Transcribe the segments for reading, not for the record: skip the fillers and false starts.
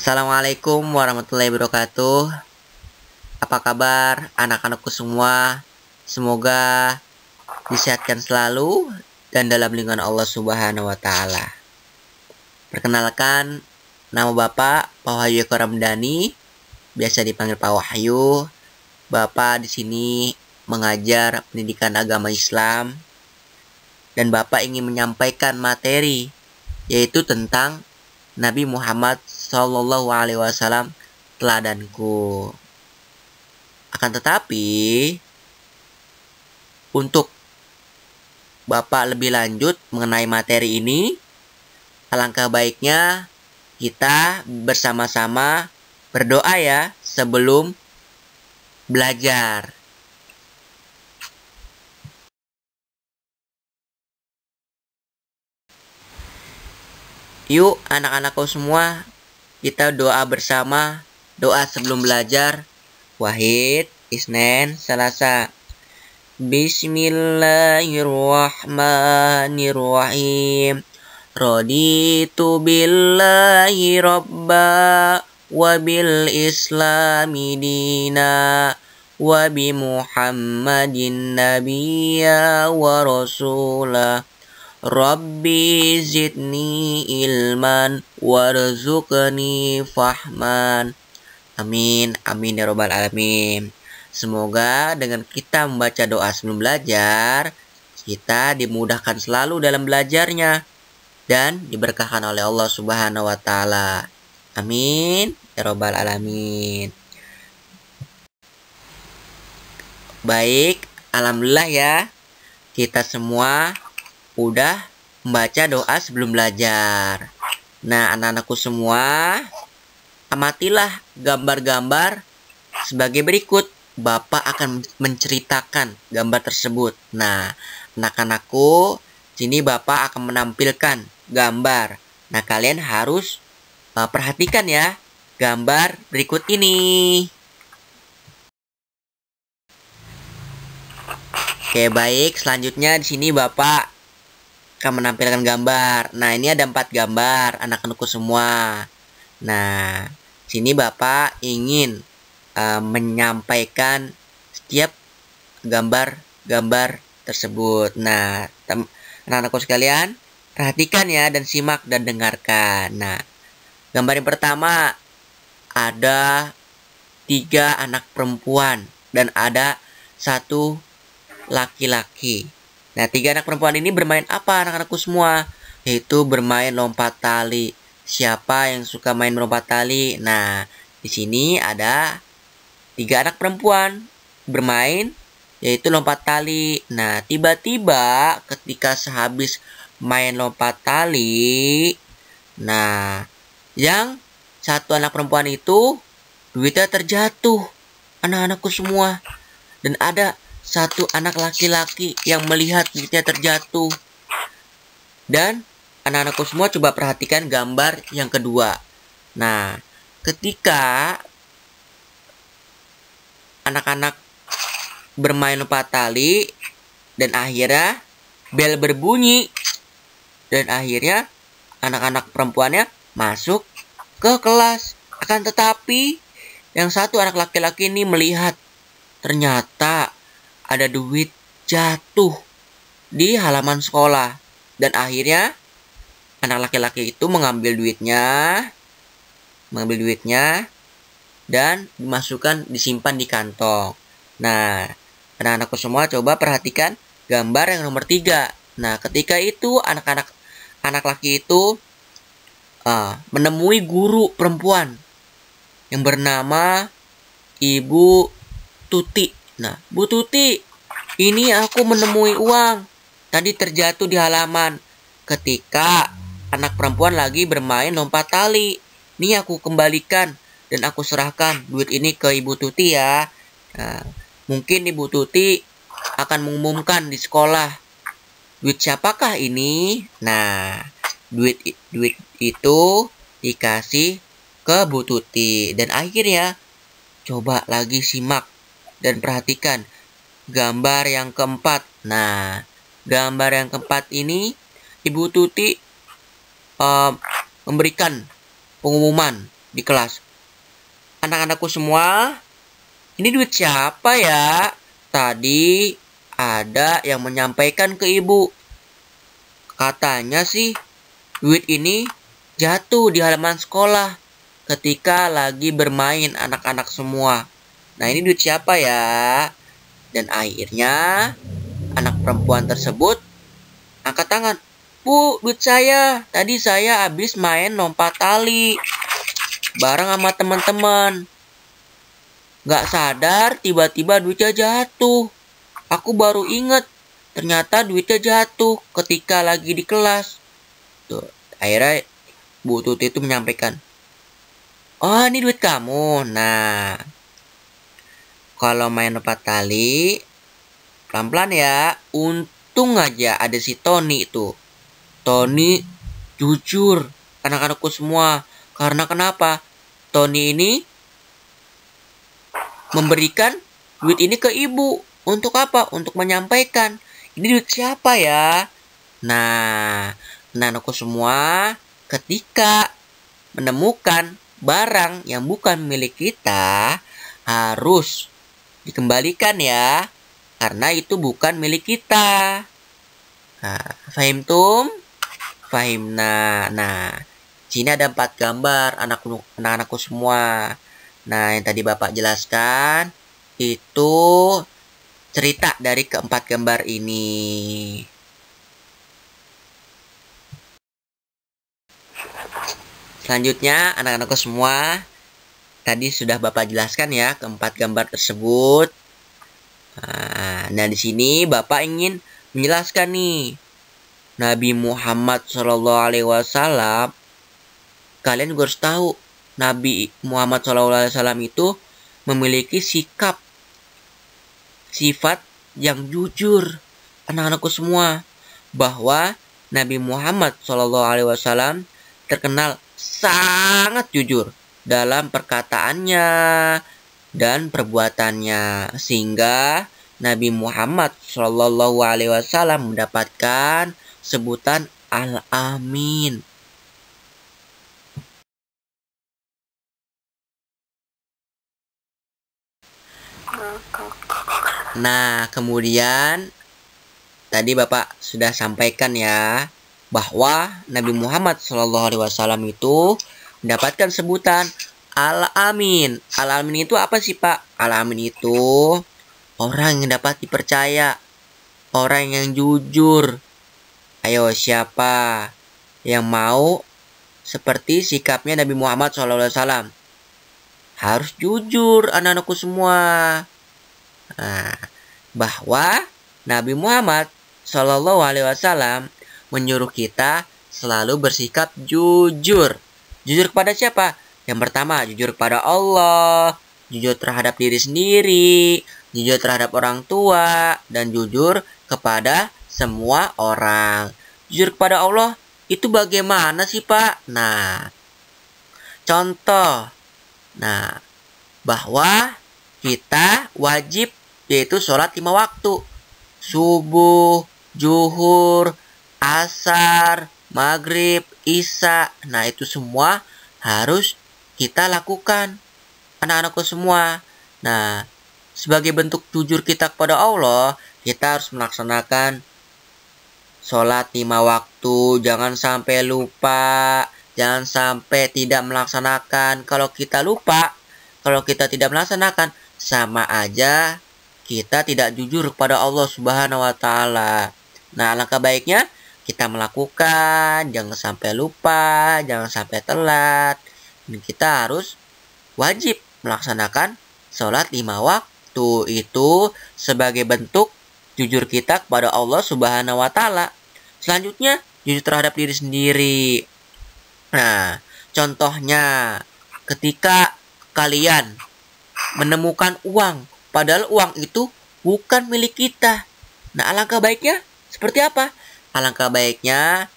Assalamualaikum warahmatullahi wabarakatuh. Apa kabar anak-anakku semua? Semoga disehatkan selalu dan dalam lindungan Allah Subhanahu wa taala. Perkenalkan, nama Bapak Pak Wahyu Eko Ramdhani, biasa dipanggil Pak Wahyu. Bapak di sini mengajar pendidikan agama Islam dan Bapak ingin menyampaikan materi yaitu tentang Nabi Muhammad Sallallahu Alaihi Wasallam, teladanku. Akan tetapi, untuk Bapak lebih lanjut mengenai materi ini, alangkah baiknya kita bersama-sama berdoa ya sebelum belajar. Yuk anak-anakku semua, kita doa bersama, doa sebelum belajar. Wahid, Isnin, Selasa. Bismillahirrahmanirrahim. Raditu billahi robba wa bil islami dina wa bi Muhammadin nabiyya wa rasulah. Rabbi zidni ilman warzuqni fahman. Amin, amin ya robbal alamin. Semoga dengan kita membaca doa sebelum belajar, kita dimudahkan selalu dalam belajarnya dan diberkahkan oleh Allah Subhanahu wa taala. Amin ya robbal alamin. Baik, alhamdulillah ya. Kita semua udah membaca doa sebelum belajar. Nah, anak-anakku semua, amatilah gambar-gambar sebagai berikut. Bapak akan menceritakan gambar tersebut. Nah, anak-anakku, sini Bapak akan menampilkan gambar. Nah, kalian harus perhatikan ya gambar berikut ini. Oke, baik. Selanjutnya di sini Bapak akan menampilkan gambar. Nah, ini ada 4 gambar anak-anakku semua. Nah, sini Bapak ingin menyampaikan setiap gambar-gambar tersebut. Nah, anak-anakku sekalian, perhatikan ya dan simak dan dengarkan. Nah, gambar yang pertama ada 3 anak perempuan dan ada 1 laki-laki. Nah, 3 anak perempuan ini bermain apa anak-anakku semua? Yaitu bermain lompat tali. Siapa yang suka main lompat tali? Nah, di sini ada 3 anak perempuan bermain yaitu lompat tali. Nah, tiba-tiba ketika sehabis main lompat tali, nah, yang 1 anak perempuan itu duitnya terjatuh. Anak-anakku semua. Dan ada 1 anak laki-laki yang melihat duitnya terjatuh. Dan anak-anakku semua coba perhatikan gambar yang kedua. Nah, ketika anak-anak bermain lompat tali dan akhirnya bel berbunyi. Dan akhirnya anak-anak perempuannya masuk ke kelas. Akan tetapi yang 1 anak laki-laki ini melihat ternyata ada duit jatuh di halaman sekolah. Dan akhirnya anak laki-laki itu mengambil duitnya dan dimasukkan, disimpan di kantong. Nah, anak-anakku semua coba perhatikan gambar yang nomor 3. Nah, ketika itu anak laki itu menemui guru perempuan yang bernama Ibu Tuti. Nah, Bu Tuti, ini aku menemui uang. Tadi terjatuh di halaman ketika anak perempuan lagi bermain lompat tali. Ini aku kembalikan dan aku serahkan duit ini ke Ibu Tuti ya. Nah, mungkin Ibu Tuti akan mengumumkan di sekolah. Duit siapakah ini? Nah, duit itu dikasih ke Bu Tuti. Dan akhirnya coba lagi simak dan perhatikan gambar yang keempat. Nah, gambar yang keempat ini Ibu Tuti memberikan pengumuman di kelas. Anak-anakku semua, ini duit siapa ya? Tadi ada yang menyampaikan ke ibu. Katanya sih duit ini jatuh di halaman sekolah ketika lagi bermain anak-anak semua. Nah, ini duit siapa ya? Dan akhirnya anak perempuan tersebut angkat tangan. Bu, duit saya. Tadi saya habis main lompat tali bareng sama teman-teman. Gak sadar tiba-tiba duitnya jatuh. Aku baru inget ternyata duitnya jatuh ketika lagi di kelas. Tuh, akhirnya Bu Tuti itu menyampaikan, oh ini duit kamu. Nah, kalau main lompat tali, pelan-pelan ya. Untung aja ada si Tony itu. Tony jujur, anak-anakku semua. Karena kenapa? Tony ini memberikan duit ini ke ibu. Untuk apa? Untuk menyampaikan, ini duit siapa ya? Nah, anak-anakku semua, ketika menemukan barang yang bukan milik kita, harus dikembalikan ya. Karena itu bukan milik kita. Nah, fahim tum? Fahimna. Nah, sini ada 4 gambar anak-anakku semua. Nah, yang tadi Bapak jelaskan itu cerita dari keempat gambar ini. Selanjutnya, anak-anakku semua, tadi sudah Bapak jelaskan ya keempat gambar tersebut. Nah, di sini Bapak ingin menjelaskan nih, Nabi Muhammad SAW, kalian juga harus tahu, Nabi Muhammad SAW itu memiliki sifat yang jujur. Anak-anakku semua, bahwa Nabi Muhammad SAW terkenal sangat jujur dalam perkataannya dan perbuatannya, sehingga Nabi Muhammad SAW mendapatkan sebutan Al-Amin. Nah, kemudian tadi Bapak sudah sampaikan ya, bahwa Nabi Muhammad SAW itu mendapatkan sebutan Al-Amin. Al-Amin itu apa sih Pak? Al-Amin itu orang yang dapat dipercaya, orang yang jujur. Ayo, siapa yang mau seperti sikapnya Nabi Muhammad SAW? Harus jujur, anak-anakku semua. Nah, bahwa Nabi Muhammad SAW menyuruh kita selalu bersikap jujur. Jujur kepada siapa? Yang pertama, jujur kepada Allah, jujur terhadap diri sendiri, jujur terhadap orang tua, dan jujur kepada semua orang. Jujur kepada Allah itu bagaimana sih Pak? Nah, contoh. Nah, bahwa kita wajib yaitu sholat 5 waktu. Subuh, zuhur, asar, maghrib, isya. Nah, itu semua harus kita lakukan, anak-anakku semua. Nah, sebagai bentuk jujur kita kepada Allah, kita harus melaksanakan sholat 5 waktu. Jangan sampai lupa, jangan sampai tidak melaksanakan. Kalau kita lupa, kalau kita tidak melaksanakan, sama aja kita tidak jujur kepada Allah Subhanahu wa Ta'ala. Nah, alangkah baiknya kita melakukan, jangan sampai lupa, jangan sampai telat. Dan kita harus wajib melaksanakan sholat 5 waktu itu sebagai bentuk jujur kita kepada Allah Subhanahu wa Ta'ala. Selanjutnya, jujur terhadap diri sendiri. Nah, contohnya ketika kalian menemukan uang, padahal uang itu bukan milik kita. Nah, alangkah baiknya seperti apa? Alangkah baiknya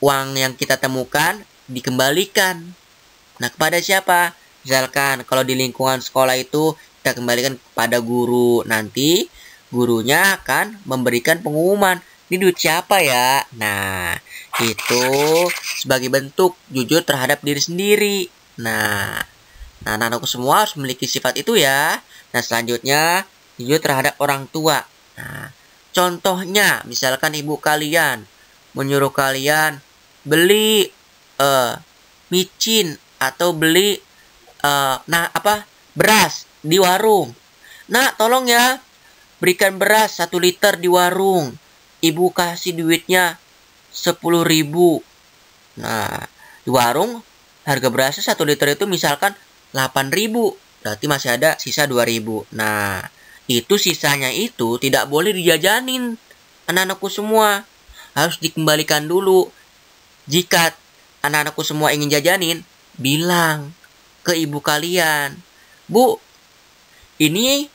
uang yang kita temukan dikembalikan. Nah, kepada siapa? Misalkan kalau di lingkungan sekolah itu kita kembalikan kepada guru. Nanti gurunya akan memberikan pengumuman, ini duit siapa ya? Nah, itu sebagai bentuk jujur terhadap diri sendiri. Nah, anak-anakku semua harus memiliki sifat itu ya. Nah, selanjutnya jujur terhadap orang tua. Nah, contohnya misalkan ibu kalian menyuruh kalian beli micin atau beli beras di warung. Nah, tolong ya berikan beras 1 liter di warung. Ibu kasih duitnya 10.000. Nah, di warung harga berasnya 1 liter itu misalkan 8.000. Berarti masih ada sisa 2.000. Nah, itu sisanya itu tidak boleh dijajanin. Anak-anakku semua harus dikembalikan dulu. Jika anak-anakku semua ingin jajanin, bilang ke ibu kalian, Bu, ini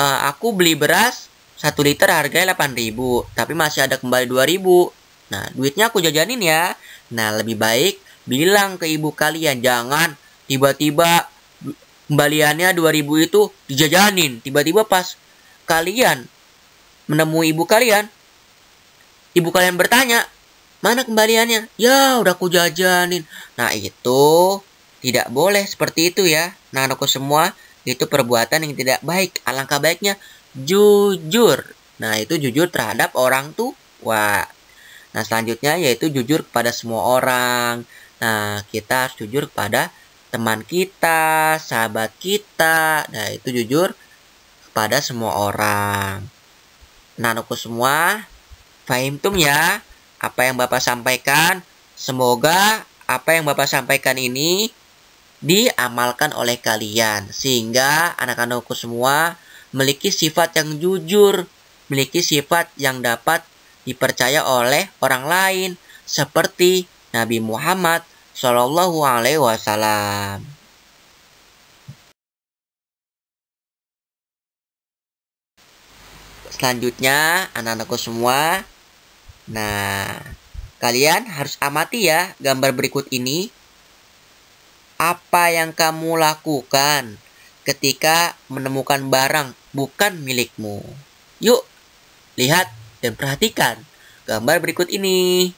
aku beli beras 1 liter harganya 8.000, tapi masih ada kembali 2.000. Nah, duitnya aku jajanin ya. Nah, lebih baik bilang ke ibu kalian, jangan tiba-tiba kembaliannya 2.000 itu dijajanin. Tiba-tiba pas kalian menemui ibu kalian bertanya, mana kembaliannya? Ya, udah aku jajanin. Nah, itu tidak boleh seperti itu ya. Nah, anakku semua, itu perbuatan yang tidak baik. Alangkah baiknya jujur. Nah, itu jujur terhadap orang tua. Nah, selanjutnya yaitu jujur kepada semua orang. Nah, kita harus jujur kepada teman kita, sahabat kita. Nah, itu jujur kepada semua orang. Nah, anakku semua, fahimtum ya apa yang Bapak sampaikan. Semoga apa yang Bapak sampaikan ini diamalkan oleh kalian. Sehingga anak-anakku semua memiliki sifat yang jujur, memiliki sifat yang dapat dipercaya oleh orang lain, seperti Nabi Muhammad Shallallahu Alaihi Wasallam. Selanjutnya, anak-anakku semua, nah, kalian harus amati ya gambar berikut ini. Apa yang kamu lakukan ketika menemukan barang bukan milikmu? Yuk, lihat dan perhatikan gambar berikut ini.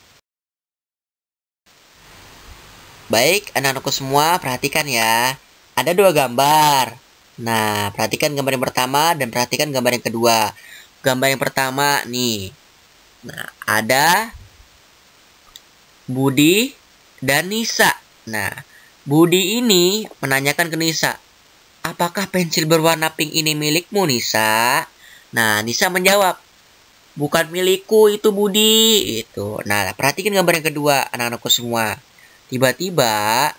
Baik, anak-anakku semua, perhatikan ya. Ada 2 gambar. Nah, perhatikan gambar yang pertama dan perhatikan gambar yang kedua. Gambar yang pertama nih. Nah, ada Budi dan Nisa. Nah, Budi ini menanyakan ke Nisa, apakah pensil berwarna pink ini milikmu, Nisa? Nah, Nisa menjawab, bukan milikku itu, Budi. Itu. Nah, perhatikan gambar yang kedua, anak-anakku semua. Tiba-tiba,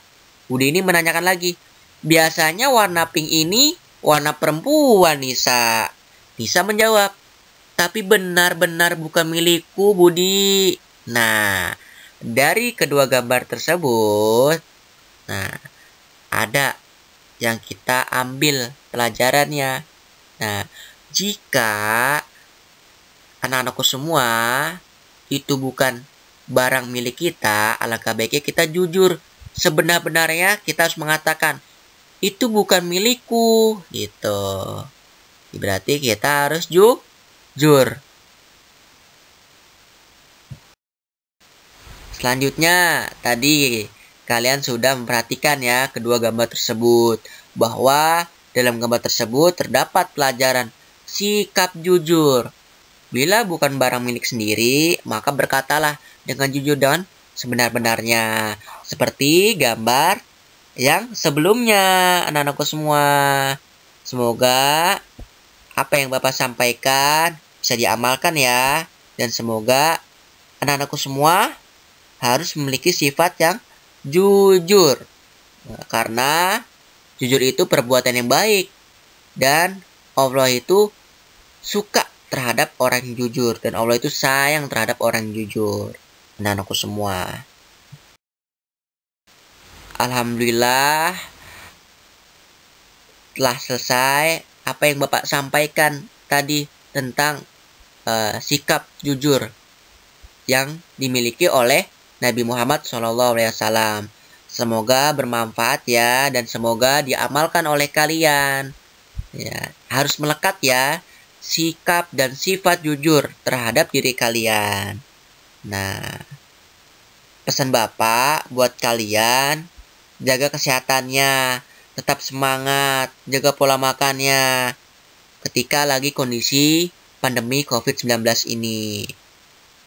Budi ini menanyakan lagi, biasanya warna pink ini warna perempuan, Nisa. Nisa menjawab, tapi benar-benar bukan milikku, Budi. Nah, dari kedua gambar tersebut, nah, ada yang kita ambil pelajarannya. Nah, jika anak-anakku semua itu bukan barang milik kita, alangkah baiknya kita jujur. Sebenar-benarnya kita harus mengatakan, itu bukan milikku, gitu. Berarti kita harus jujur. Selanjutnya, tadi kalian sudah memperhatikan ya kedua gambar tersebut, bahwa dalam gambar tersebut terdapat pelajaran sikap jujur. Bila bukan barang milik sendiri, maka berkatalah dengan jujur dan sebenar-benarnya. Seperti gambar yang sebelumnya, anak-anakku semua. Semoga apa yang Bapak sampaikan bisa diamalkan ya. Dan semoga anak-anakku semua harus memiliki sifat yang jujur. Nah, karena jujur itu perbuatan yang baik. Dan Allah itu suka terhadap orang yang jujur. Dan Allah itu sayang terhadap orang yang jujur. Anak-anakku semua. Alhamdulillah telah selesai apa yang Bapak sampaikan tadi tentang sikap jujur yang dimiliki oleh Nabi Muhammad SAW. Semoga bermanfaat ya, dan semoga diamalkan oleh kalian. Ya, harus melekat ya sikap dan sifat jujur terhadap diri kalian. Nah, pesan Bapak buat kalian, jaga kesehatannya, tetap semangat, jaga pola makannya ketika lagi kondisi pandemi COVID-19 ini.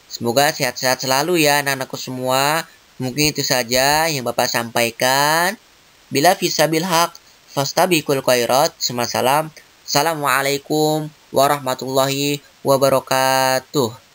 Semoga sehat-sehat selalu ya anak-anakku semua. Mungkin itu saja yang Bapak sampaikan. Bila fisabil haq, fastabiqul khairat. Assalamualaikum warahmatullahi wabarakatuh.